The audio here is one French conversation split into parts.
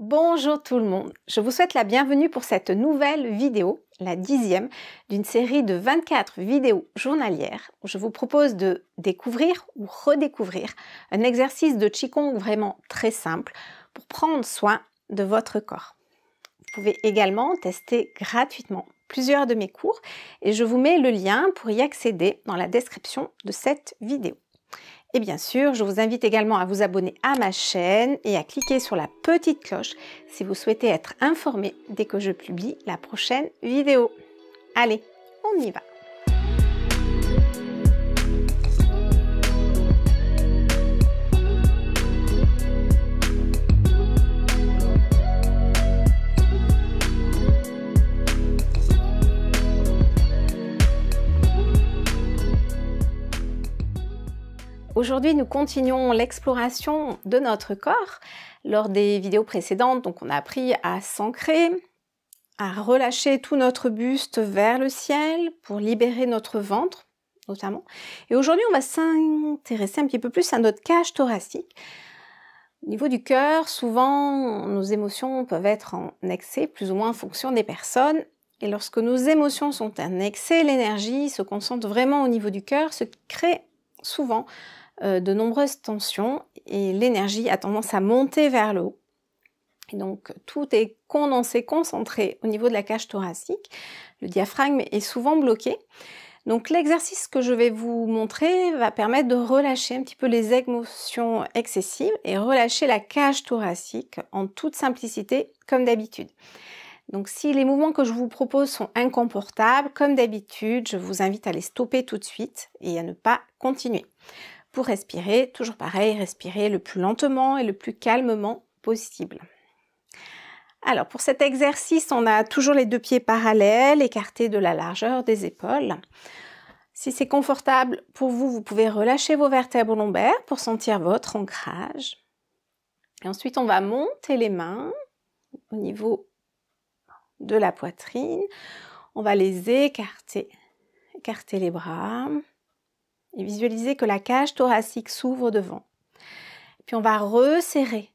Bonjour tout le monde, je vous souhaite la bienvenue pour cette nouvelle vidéo, la 10e d'une série de 24 vidéos journalières où je vous propose de découvrir ou redécouvrir un exercice de Qigong vraiment très simple pour prendre soin de votre corps. Vous pouvez également tester gratuitement plusieurs de mes cours et je vous mets le lien pour y accéder dans la description de cette vidéo. Et bien sûr, je vous invite également à vous abonner à ma chaîne et à cliquer sur la petite cloche si vous souhaitez être informé dès que je publie la prochaine vidéo. Allez, on y va! Aujourd'hui, nous continuons l'exploration de notre corps. Lors des vidéos précédentes, donc on a appris à s'ancrer, à relâcher tout notre buste vers le ciel pour libérer notre ventre, notamment. Et aujourd'hui, on va s'intéresser un petit peu plus à notre cage thoracique. Au niveau du cœur, souvent, nos émotions peuvent être en excès, plus ou moins en fonction des personnes. Et lorsque nos émotions sont en excès, l'énergie se concentre vraiment au niveau du cœur, ce qui crée souvent de nombreuses tensions et l'énergie a tendance à monter vers le haut. Et donc tout est condensé, concentré au niveau de la cage thoracique. Le diaphragme est souvent bloqué. Donc l'exercice que je vais vous montrer va permettre de relâcher un petit peu les émotions excessives et relâcher la cage thoracique en toute simplicité comme d'habitude. Donc si les mouvements que je vous propose sont inconfortables, comme d'habitude, je vous invite à les stopper tout de suite et à ne pas continuer. Pour respirer, toujours pareil, respirer le plus lentement et le plus calmement possible. Alors pour cet exercice, on a toujours les deux pieds parallèles, écartés de la largeur des épaules. Si c'est confortable pour vous, vous pouvez relâcher vos vertèbres lombaires pour sentir votre ancrage. Et ensuite, on va monter les mains au niveau de la poitrine. On va les écarter les bras. Et visualisez que la cage thoracique s'ouvre devant. Puis on va resserrer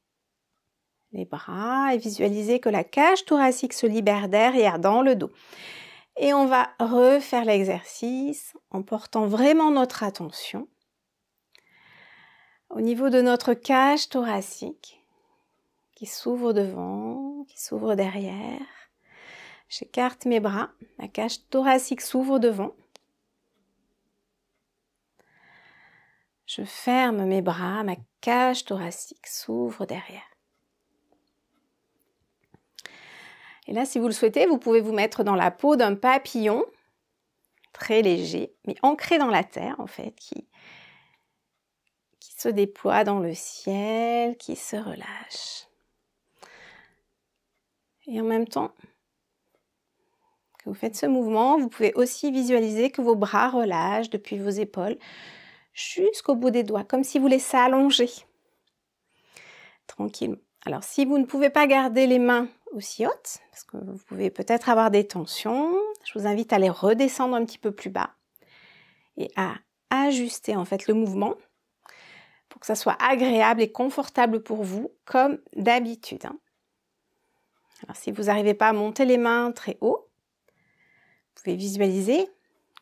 les bras et visualiser que la cage thoracique se libère derrière dans le dos. Et on va refaire l'exercice en portant vraiment notre attention au niveau de notre cage thoracique qui s'ouvre devant, qui s'ouvre derrière. J'écarte mes bras, la cage thoracique s'ouvre devant. Je ferme mes bras, ma cage thoracique s'ouvre derrière. Et là, si vous le souhaitez, vous pouvez vous mettre dans la peau d'un papillon, très léger, mais ancré dans la terre en fait, qui se déploie dans le ciel, qui se relâche. Et en même temps que vous faites ce mouvement, vous pouvez aussi visualiser que vos bras relâchent depuis vos épaules, jusqu'au bout des doigts, comme si vous laissez allonger. Tranquillement. Alors, si vous ne pouvez pas garder les mains aussi hautes, parce que vous pouvez peut-être avoir des tensions, je vous invite à les redescendre un petit peu plus bas et à ajuster en fait le mouvement pour que ça soit agréable et confortable pour vous, comme d'habitude. Alors, si vous n'arrivez pas à monter les mains très haut, vous pouvez visualiser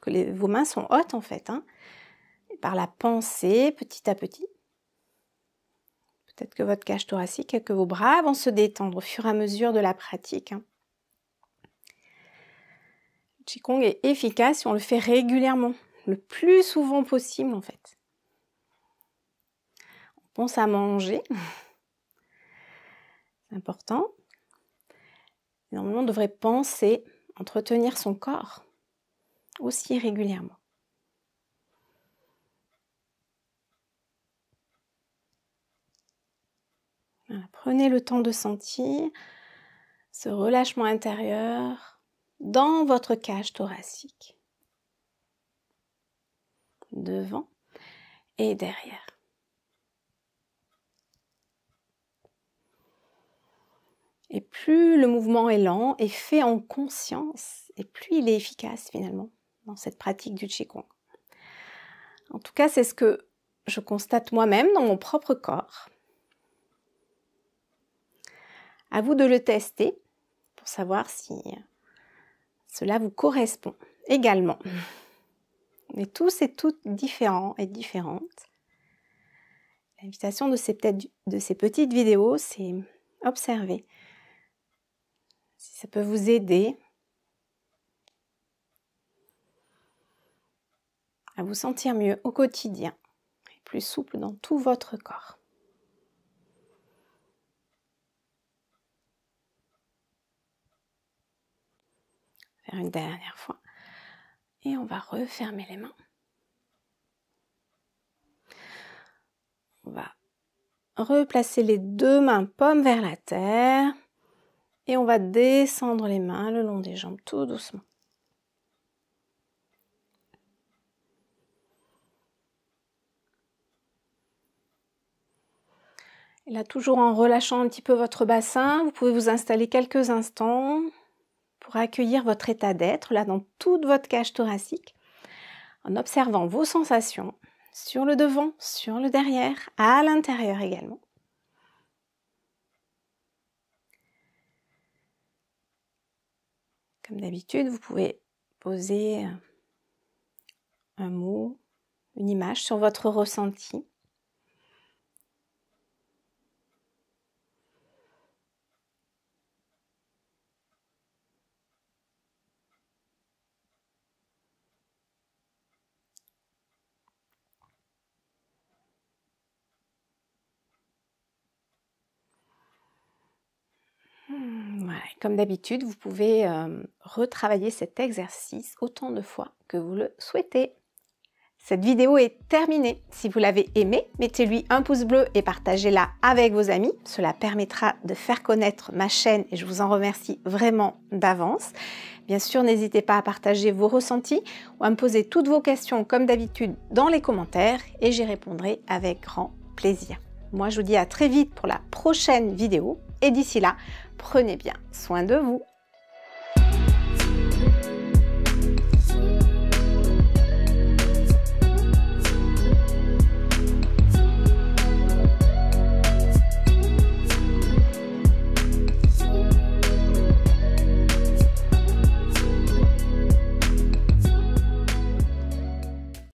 que vos mains sont hautes en fait, par la pensée, petit à petit. Peut-être que votre cage thoracique et que vos bras vont se détendre au fur et à mesure de la pratique. Le Qigong est efficace si on le fait régulièrement, le plus souvent possible en fait. On pense à manger, c'est important. Normalement, on devrait penser à entretenir son corps aussi régulièrement. Voilà, prenez le temps de sentir ce relâchement intérieur dans votre cage thoracique, devant et derrière. Et plus le mouvement est lent et fait en conscience, et plus il est efficace finalement dans cette pratique du Qigong. En tout cas, c'est ce que je constate moi-même dans mon propre corps. À vous de le tester pour savoir si cela vous correspond également. On est tous et toutes différents et différentes. L'invitation de ces petites vidéos, c'est observer. Si ça peut vous aider à vous sentir mieux au quotidien et plus souple dans tout votre corps. Faire une dernière fois. Et on va refermer les mains. On va replacer les deux mains paumes vers la terre. Et on va descendre les mains le long des jambes tout doucement. Et là, toujours en relâchant un petit peu votre bassin, vous pouvez vous installer quelques instants pour accueillir votre état d'être, là dans toute votre cage thoracique, en observant vos sensations sur le devant, sur le derrière, à l'intérieur également. Comme d'habitude, vous pouvez poser un mot, une image sur votre ressenti. Voilà. Comme d'habitude, vous pouvez retravailler cet exercice autant de fois que vous le souhaitez. Cette vidéo est terminée. Si vous l'avez aimée, mettez-lui un pouce bleu et partagez-la avec vos amis. Cela permettra de faire connaître ma chaîne et je vous en remercie vraiment d'avance. Bien sûr, n'hésitez pas à partager vos ressentis ou à me poser toutes vos questions comme d'habitude dans les commentaires et j'y répondrai avec grand plaisir. Moi, je vous dis à très vite pour la prochaine vidéo et d'ici là, prenez bien soin de vous.